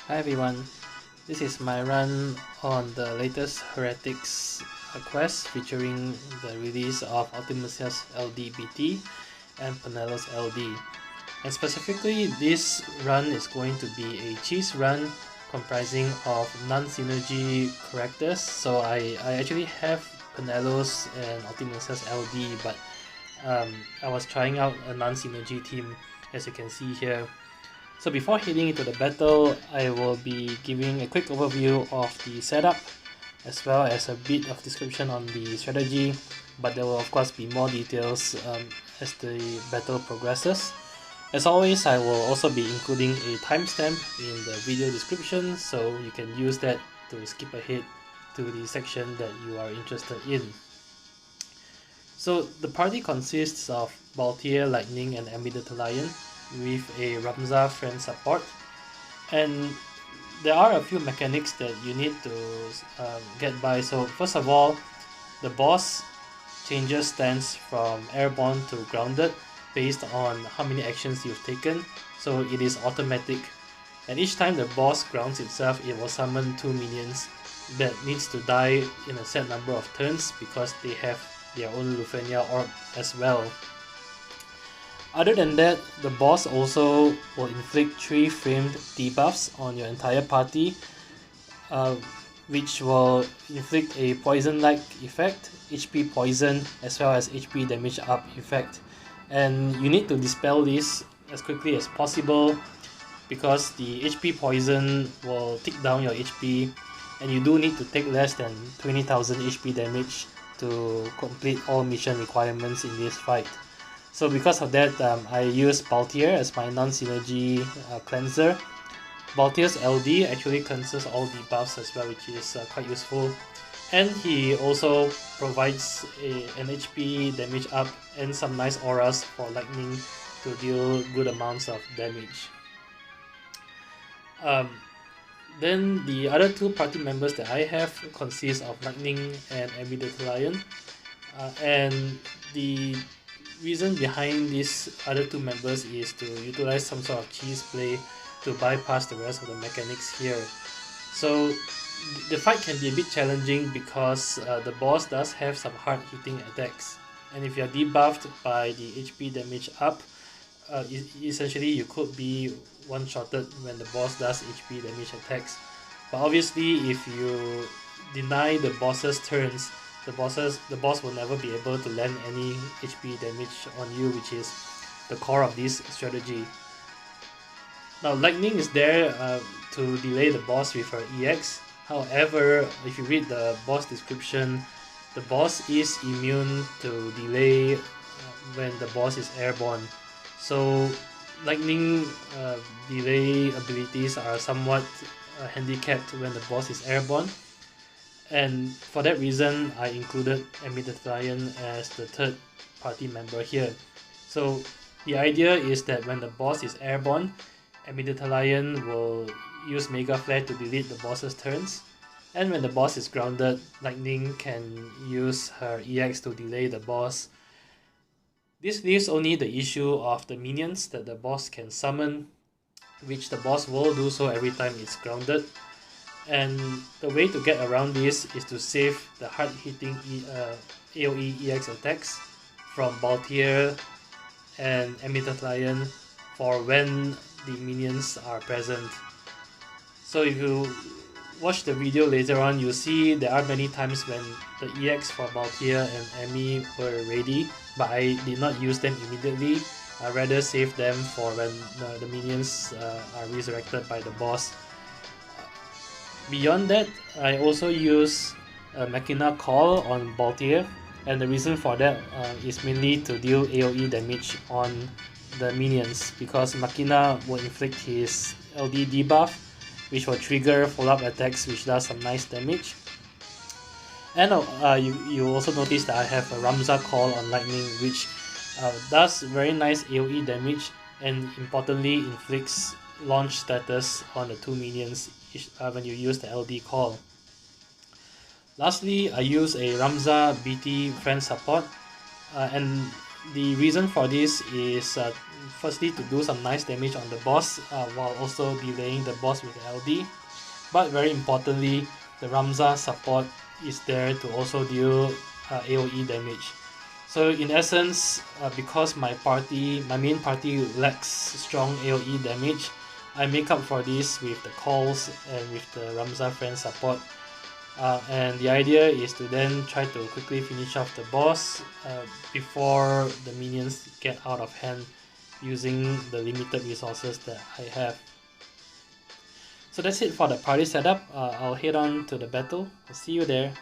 Hi everyone, this is my run on the latest Heretics quest featuring the release of Ultimus LD BT and Penelos LD. And specifically, this run is going to be a cheese run comprising of non-synergy characters. So I actually have Penelos and Ultimus LD, but I was trying out a non-synergy team, as you can see here. So before heading into the battle, I will be giving a quick overview of the setup as well as a bit of description on the strategy, but there will of course be more details as the battle progresses. As always, I will also be including a timestamp in the video description, so you can use that to skip ahead to the section that you are interested in. So the party consists of Balthier, Lightning and Amidatelion, with a Ramza friend support, and there are a few mechanics that you need to get by. So first of all, the boss changes stance from airborne to grounded based on how many actions you've taken, so it is automatic, and each time the boss grounds itself, it will summon 2 minions that needs to die in a set number of turns because they have their own Lufenia orb as well. Other than that, the boss also will inflict 3 framed debuffs on your entire party, which will inflict a poison-like effect, HP poison, as well as HP damage up effect. And you need to dispel this as quickly as possible because the HP poison will tick down your HP, and you do need to take less than 20,000 HP damage to complete all mission requirements in this fight. So because of that, I use Balthier as my non-synergy cleanser. Balthier's LD actually cleanses all debuffs as well, which is quite useful. And he also provides an HP damage up and some nice auras for Lightning to deal good amounts of damage. Then the other 2 party members that I have consist of Lightning and Amidatelion. And the reason behind these other 2 members is to utilize some sort of cheese play to bypass the rest of the mechanics here. So the fight can be a bit challenging because the boss does have some hard hitting attacks, and if you are debuffed by the HP damage up, essentially you could be one-shotted when the boss does HP damage attacks. But obviously if you deny the boss's turns, the boss will never be able to land any HP damage on you, which is the core of this strategy. Now Lightning is there to delay the boss with her EX. However, if you read the boss description, the boss is immune to delay when the boss is airborne. So Lightning delay abilities are somewhat handicapped when the boss is airborne. And for that reason, I included Amidatelion as the 3rd party member here. So the idea is that when the boss is airborne, Amidatelion will use Megaflare to delete the boss's turns, and when the boss is grounded, Lightning can use her EX to delay the boss. This leaves only the issue of the minions that the boss can summon, which the boss will do so every time it's grounded. And the way to get around this is to save the hard-hitting AoE EX attacks from Balthier and Amidatelion for when the minions are present. So if you watch the video later on, you'll see there are many times when the EX for Balthier and Ami were ready, but I did not use them immediately. I rather save them for when the minions are resurrected by the boss. Beyond that, I also use a Machina call on Balthier, and the reason for that is mainly to deal AoE damage on the minions, because Machina will inflict his LD debuff, which will trigger follow-up attacks which does some nice damage. And you also notice that I have a Ramza call on Lightning, which does very nice AoE damage and importantly inflicts launch status on the 2 minions when you use the LD call. Lastly, I use a Ramza BT friend support, and The reason for this is firstly to do some nice damage on the boss while also delaying the boss with LD. But very importantly, the Ramza support is there to also deal AoE damage. So in essence, because my main party lacks strong AoE damage, I make up for this with the calls and with the Ramza friend support. And the idea is to then try to quickly finish off the boss before the minions get out of hand using the limited resources that I have. So that's it for the party setup. I'll head on to the battle. I'll see you there.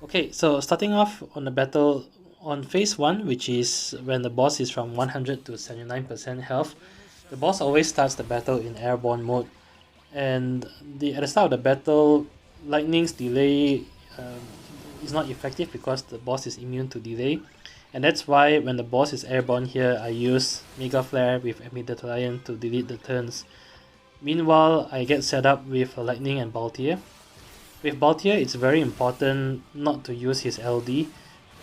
Okay, so starting off on the battle on phase 1, which is when the boss is from 100 to 79% health, the boss always starts the battle in Airborne mode. And at the start of the battle, lightning's delay is not effective because the boss is immune to delay. And that's why when the boss is airborne here, I use Megaflare with Amidatelion to delete the turns. Meanwhile, I get set up with Lightning and Balthier. With Balthier, it's very important not to use his LD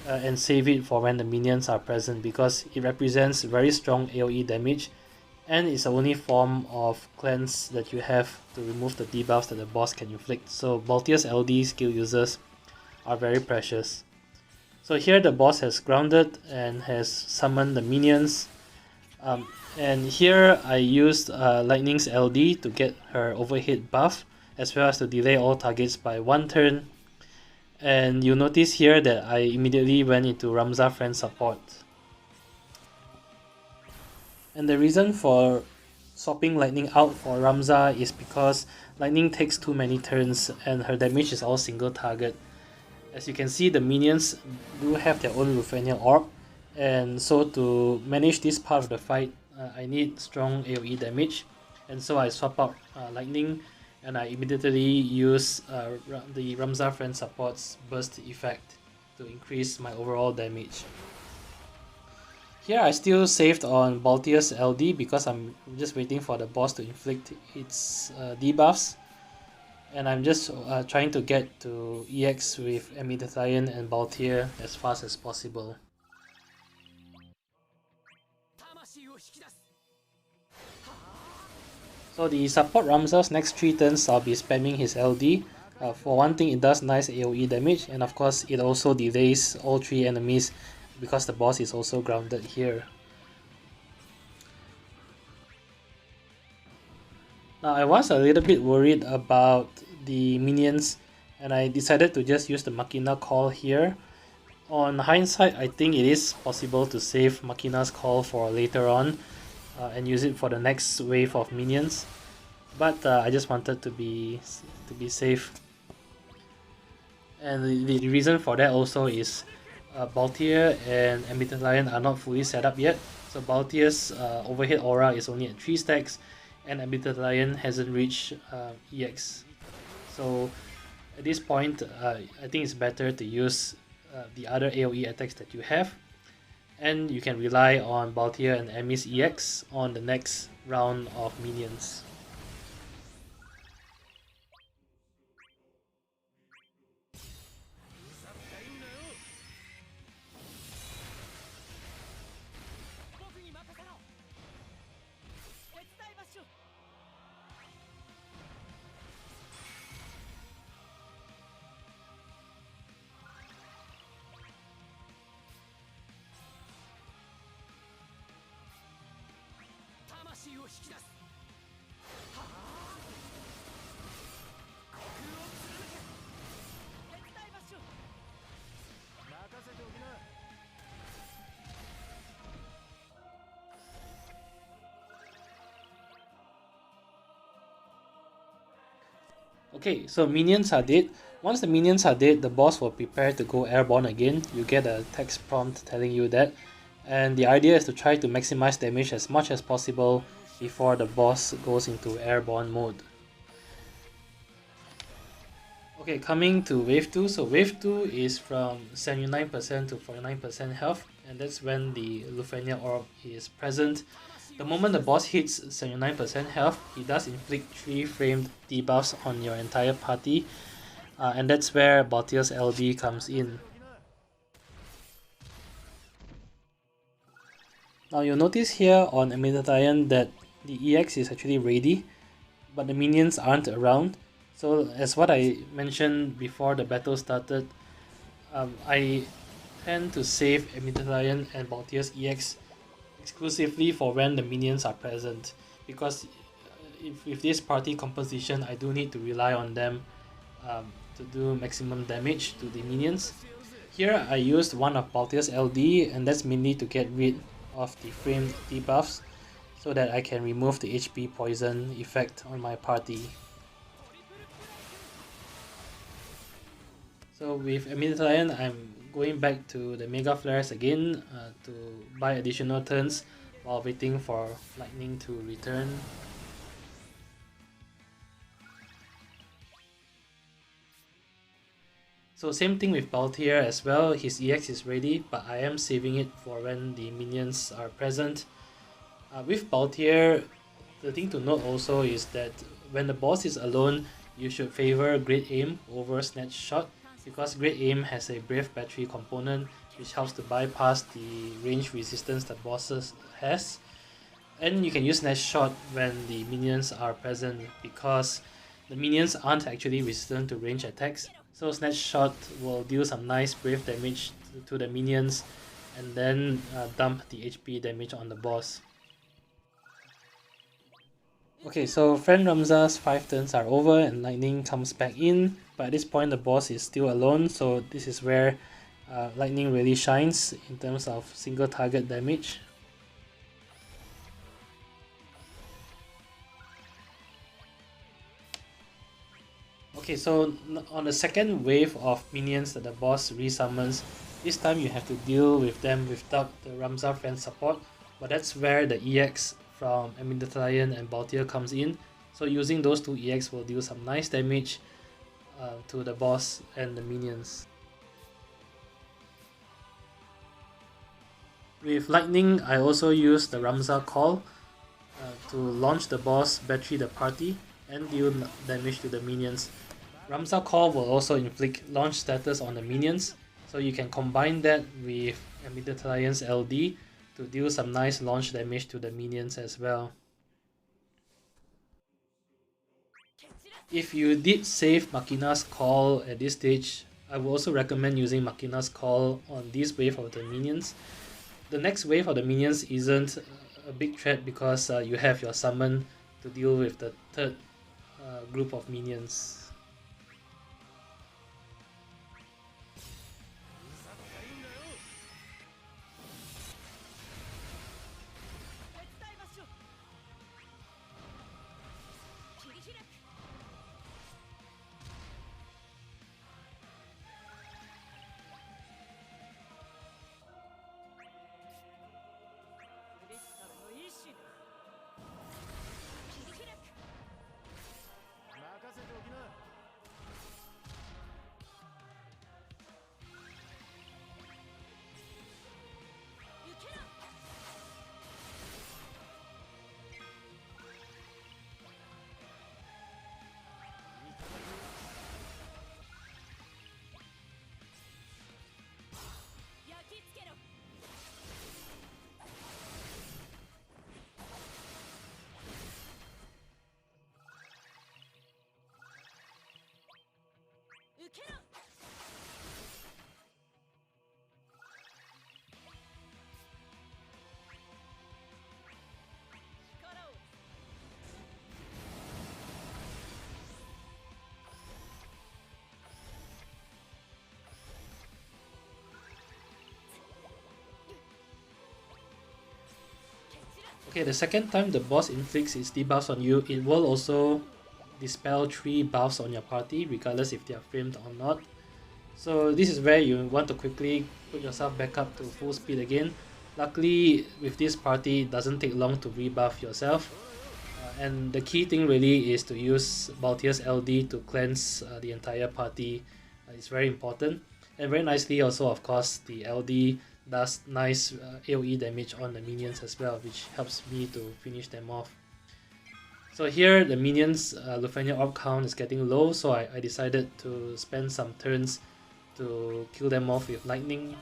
and save it for when the minions are present because it represents very strong AoE damage and it's the only form of cleanse that you have to remove the debuffs that the boss can inflict. So Balthier's LD skill users are very precious. So here the boss has grounded and has summoned the minions. And here I used Lightning's LD to get her overhead buff as well as to delay all targets by 1 turn. And you'll notice here that I immediately went into Ramza friend support. And the reason for swapping Lightning out for Ramza is because Lightning takes too many turns and her damage is all single target. As you can see, the minions do have their own Lufenia orb, and so to manage this part of the fight, I need strong AoE damage, and so I swap out Lightning and I immediately use the Ramza friend support's burst effect to increase my overall damage. Here I still saved on Balthier's LD because I'm just waiting for the boss to inflict its debuffs. And I'm just trying to get to EX with Amidatelion and Balthier as fast as possible. So the support Ramza's next 3 turns I'll be spamming his LD. For one thing, it does nice AoE damage, and of course it also delays all 3 enemies because the boss is also grounded here. Now I was a little bit worried about the minions and I decided to just use the Machina call here. On hindsight, I think it is possible to save Machina's call for later on and use it for the next wave of minions. But I just wanted to be safe. And the reason for that also is Balthier and Amidatelion are not fully set up yet. So Balthier's overhead aura is only at 3 stacks and Amidatelion hasn't reached EX. So at this point, I think it's better to use the other AoE attacks that you have, and you can rely on Balthier and Ami's EX on the next round of minions. Okay, so minions are dead. Once the minions are dead, the boss will prepare to go airborne again. You get a text prompt telling you that. And the idea is to try to maximize damage as much as possible before the boss goes into airborne mode. Okay, coming to wave 2. So wave 2 is from 79% to 49% health, and that's when the Lufenia orb is present. The moment the boss hits 79% health, he does inflict 3 framed debuffs on your entire party. and that's where Balthier's LD comes in. Now you'll notice here on Amidatelion that the EX is actually ready, but the minions aren't around. So as what I mentioned before the battle started, I tend to save Amidatelion and Balthier's EX exclusively for when the minions are present, because if with this party composition I do need to rely on them to do maximum damage to the minions. Here I used one of Balthier's LD, and that's mainly to get rid of the framed debuffs so that I can remove the HP poison effect on my party. So with Amidatelion, I'm going back to the Megaflares again to buy additional turns while waiting for lightning to return. So same thing with Balthier as well, his EX is ready, but I am saving it for when the minions are present. With Balthier, the thing to note also is that when the boss is alone, you should favor Great Aim over Snatch Shot, because Great Aim has a Brave Battery component which helps to bypass the range resistance that bosses has. And you can use Snatch Shot when the minions are present, because the minions aren't actually resistant to range attacks. So Snatch Shot will deal some nice brave damage to the minions and then dump the HP damage on the boss. Okay, so friend Ramza's 5 turns are over and lightning comes back in, but at this point the boss is still alone, so this is where lightning really shines in terms of single target damage. Okay, so on the second wave of minions that the boss resummons, this time you have to deal with them without the Ramza friend support, but that's where the EX from Amidatelion and Balthier comes in. So using those two EX will deal some nice damage to the boss and the minions. With lightning, I also use the Ramza call to launch the boss, battery the party, and deal damage to the minions. Ramza Call will also inflict launch status on the minions, so you can combine that with Amidatelion's LD to deal some nice launch damage to the minions as well. If you did save Machina's Call at this stage, I would also recommend using Machina's Call on this wave of the minions. The next wave of the minions isn't a big threat because you have your summon to deal with the third group of minions. Okay, the second time the boss inflicts its debuffs on you, it will also dispel 3 buffs on your party, regardless if they are framed or not. So this is where you want to quickly put yourself back up to full speed again. Luckily, with this party, it doesn't take long to rebuff yourself. And the key thing really is to use Balthier's LD to cleanse the entire party. It's very important. And very nicely also, of course, the LD does nice AoE damage on the minions as well, which helps me to finish them off. So here the minions Lufenia orb count is getting low, so I decided to spend some turns to kill them off with lightning.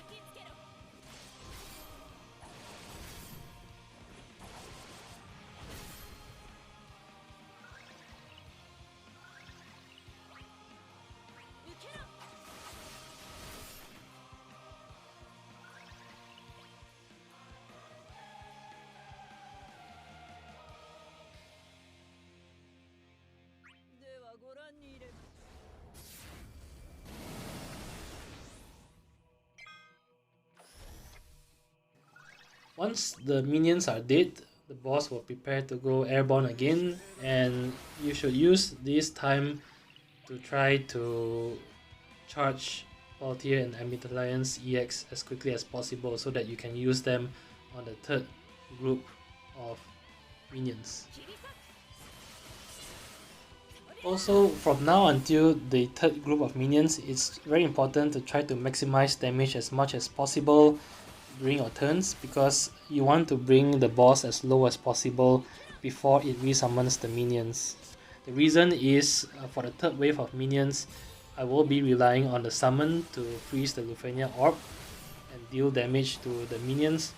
Once the minions are dead, the boss will prepare to go airborne again, and you should use this time to try to charge Balthier and Amidatelion EX as quickly as possible so that you can use them on the third group of minions. Also, from now until the third group of minions, it's very important to try to maximize damage as much as possible during your turns, because you want to bring the boss as low as possible before it resummons the minions. The reason is for the third wave of minions, I will be relying on the summon to freeze the Lufenia orb and deal damage to the minions,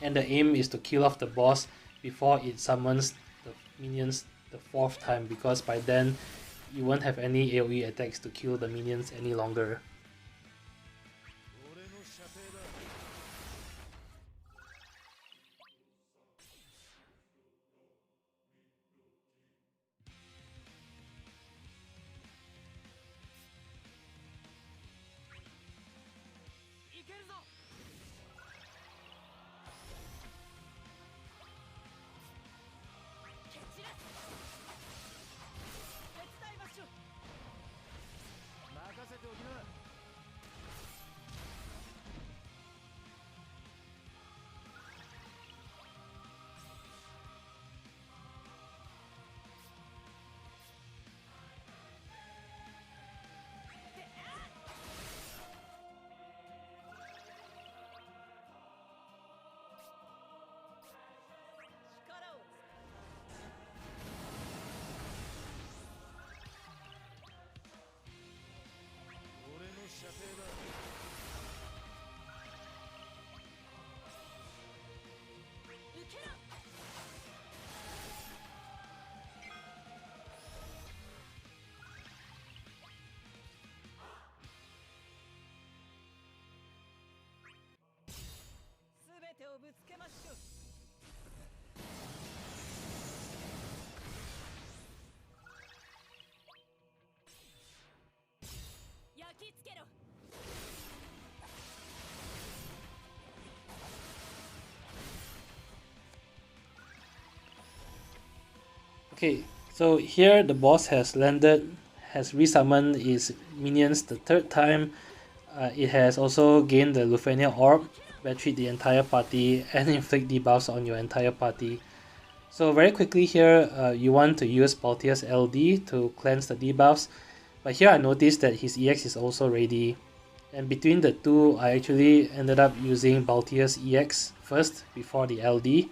and the aim is to kill off the boss before it summons the minions the fourth time, because by then you won't have any AoE attacks to kill the minions any longer. Okay, so here the boss has landed, has resummoned its minions the third time. It has also gained the Lufenia orb, battery the entire party, and inflict debuffs on your entire party. So very quickly here, you want to use Balthier's LD to cleanse the debuffs, but here I noticed that his EX is also ready. And between the two, I actually ended up using Balthier's EX first before the LD.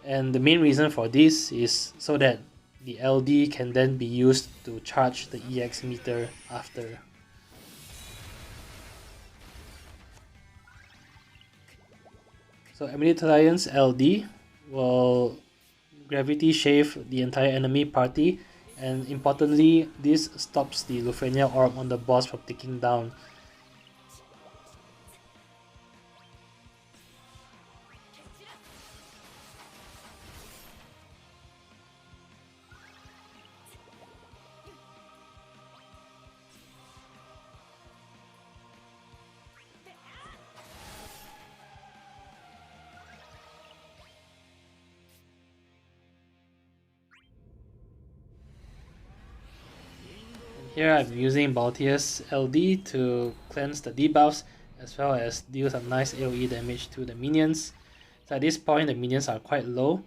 And the main reason for this is so that the LD can then be used to charge the EX meter after. So Amidatelion's LD will gravity shave the entire enemy party, and importantly, this stops the Lufenia orb on the boss from ticking down. Here I'm using Balthier's LD to cleanse the debuffs as well as deal some nice AoE damage to the minions. So at this point the minions are quite low,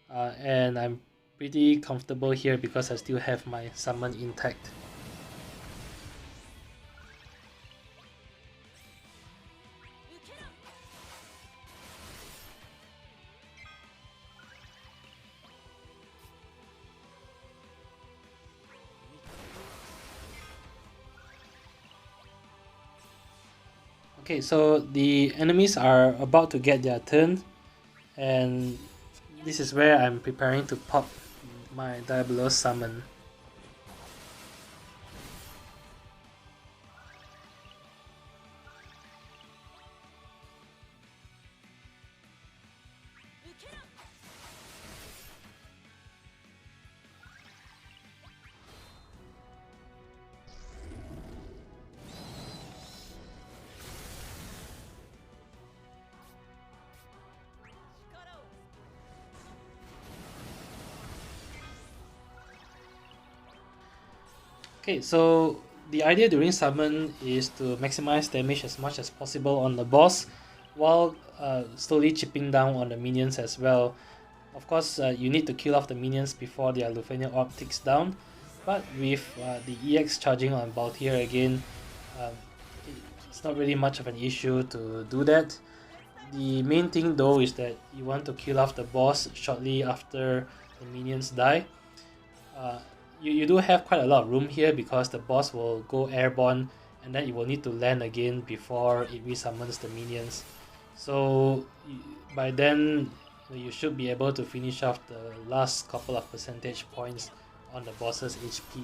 and I'm pretty comfortable here because I still have my summon intact. Okay, so the enemies are about to get their turn, and this is where I'm preparing to pop my Diabolos summon. Okay, so the idea during summon is to maximize damage as much as possible on the boss while slowly chipping down on the minions as well. Of course, you need to kill off the minions before their Lufenia orb ticks down, but with the EX charging on Balthier again, um, it's not really much of an issue to do that. The main thing though is that you want to kill off the boss shortly after the minions die. Uh, you do have quite a lot of room here because the boss will go airborne and then it will need to land again before it resummons the minions. So by then you should be able to finish off the last couple of percentage points on the boss's HP.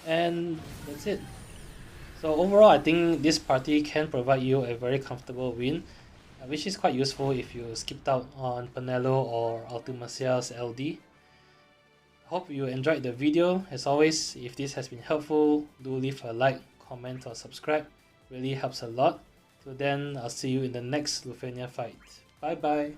And that's it. So overall, I think this party can provide you a very comfortable win, which is quite useful if you skipped out on Penelo or Ultimasia's LD. Hope you enjoyed the video. As always, if this has been helpful, do leave a like, comment or subscribe. Really helps a lot. Till then, I'll see you in the next Lufenia fight. Bye bye.